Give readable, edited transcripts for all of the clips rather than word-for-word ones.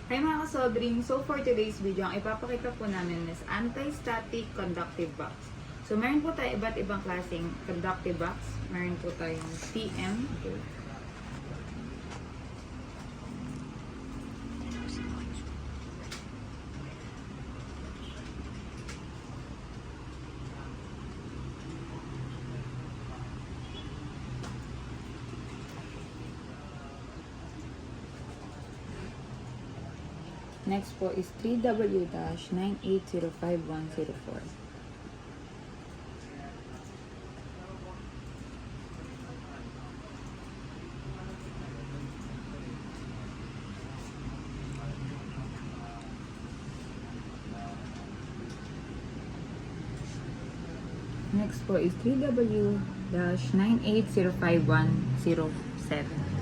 Hi mga kasodring! So for today's video, ang ipapakita po namin is anti-static conductive box. So meron po tayo iba't ibang klaseng conductive box. Meron po tayong TM. Okay. Next po is 3W-9805104. Next po is 3W-9805107.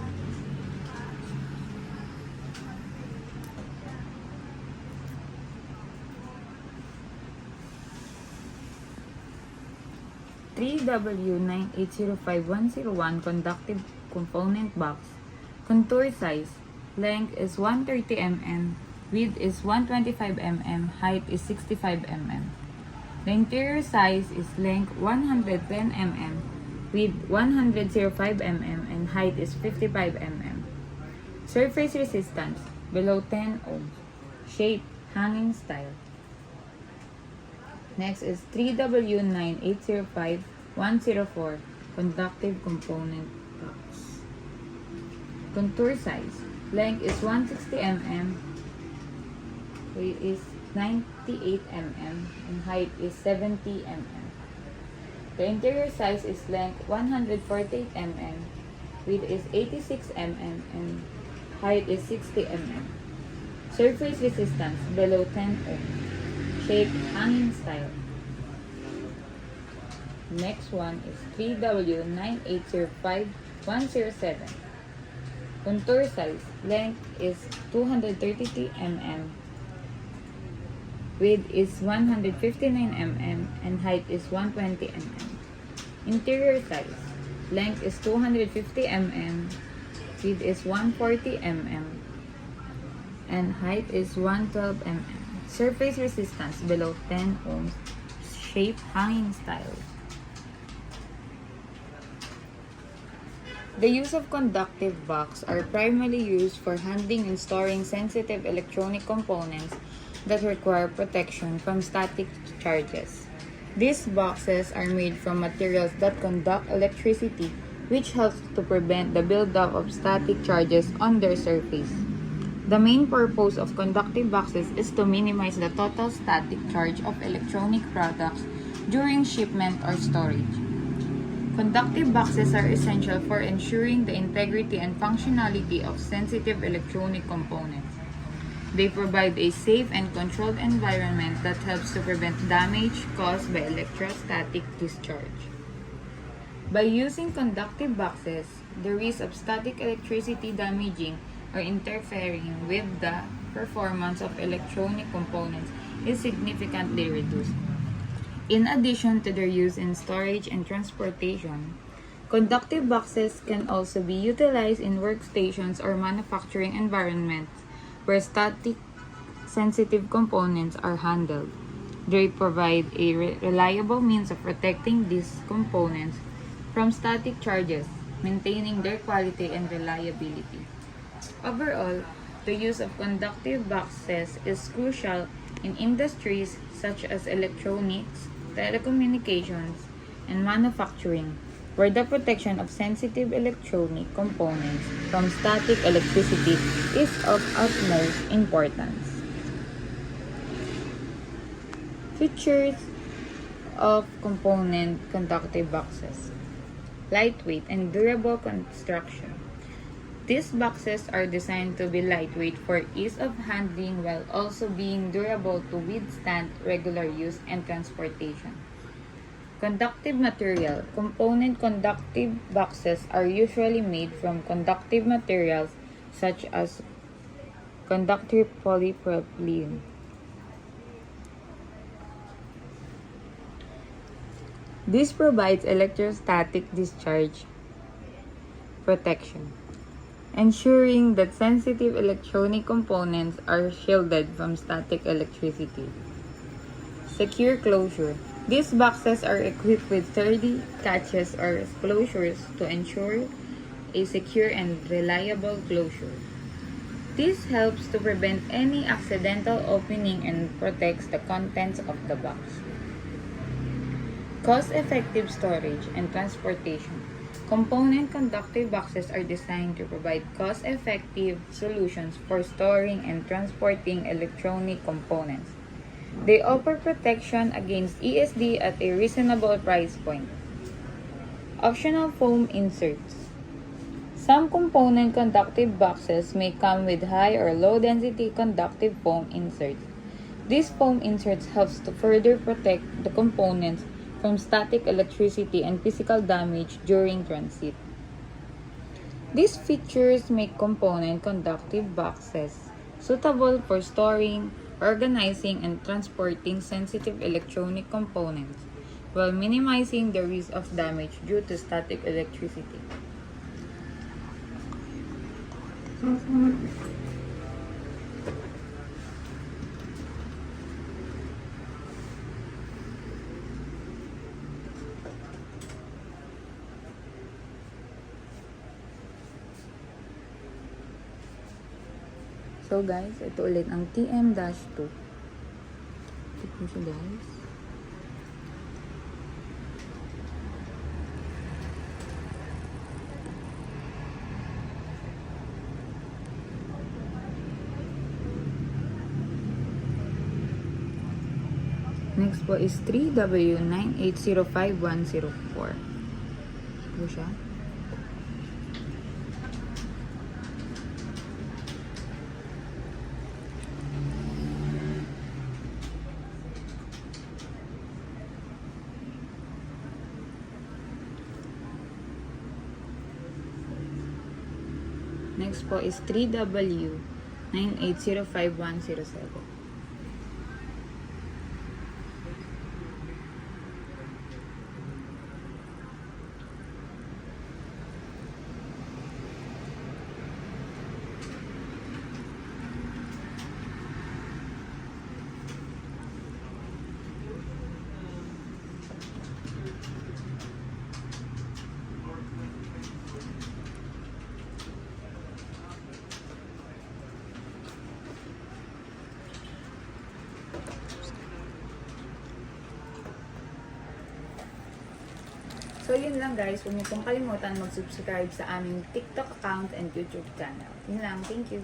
W-9805101 Conductive Component Box. Contour size. Length is 130 mm. Width is 125 mm. Height is 65 mm. The interior size is length 110 mm. Width 105 mm. And height is 55 mm. Surface resistance. Below 10 ohms. Shape. Hanging style. Next is 3W-9805104 Conductive Component Box. Contour size. Length is 160 mm. Width is 98 mm. And height is 70 mm. The interior size is length 148 mm. Width is 86 mm. And height is 60 mm. Surface resistance below 10 ohms. Shape, hanging style. Next one is 3W-9805107. Contour size. Length is 233 mm. Width is 159 mm. And height is 120 mm. Interior size. Length is 250 mm. Width is 140 mm. And height is 112 mm. Surface resistance below 10 ohms. Shape, hanging style. The use of conductive box are primarily used for handling and storing sensitive electronic components that require protection from static charges. These boxes are made from materials that conduct electricity, which helps to prevent the buildup of static charges on their surface. The main purpose of conductive boxes is to minimize the total static charge of electronic products during shipment or storage. Conductive boxes are essential for ensuring the integrity and functionality of sensitive electronic components. They provide a safe and controlled environment that helps to prevent damage caused by electrostatic discharge. By using conductive boxes, the risk of static electricity damaging or interfering with the performance of electronic components is significantly reduced. In addition to their use in storage and transportation, conductive boxes can also be utilized in workstations or manufacturing environments where static sensitive components are handled. They provide a reliable means of protecting these components from static charges, maintaining their quality and reliability. Overall, the use of conductive boxes is crucial in industries such as electronics, telecommunications, and manufacturing, where the protection of sensitive electronic components from static electricity is of utmost importance. Features of component conductive boxes: lightweight and durable construction. These boxes are designed to be lightweight for ease of handling while also being durable to withstand regular use and transportation. Conductive material. Component conductive boxes are usually made from conductive materials such as conductive polypropylene. This provides electrostatic discharge protection. ensuring that sensitive electronic components are shielded from static electricity. Secure closure. These boxes are equipped with sturdy catches or closures to ensure a secure and reliable closure. This helps to prevent any accidental opening and protects the contents of the box. Cost-effective storage and transportation. Component conductive boxes are designed to provide cost-effective solutions for storing and transporting electronic components. They offer protection against ESD at a reasonable price point. Optional foam inserts. Some component conductive boxes may come with high or low density conductive foam inserts. These foam inserts helps to further protect the components from static electricity and physical damage during transit. These features make component conductive boxes suitable for storing, organizing, and transporting sensitive electronic components while minimizing the risk of damage due to static electricity. So guys, ito ulit ang TM-2. Ito siya guys. Next po is 3W9805104. Ito siya. Next po is 3W9805107. So, yun lang guys. Huwag niyo pong kalimutan mag-subscribe sa aming TikTok account and YouTube channel. Yun lang. Thank you.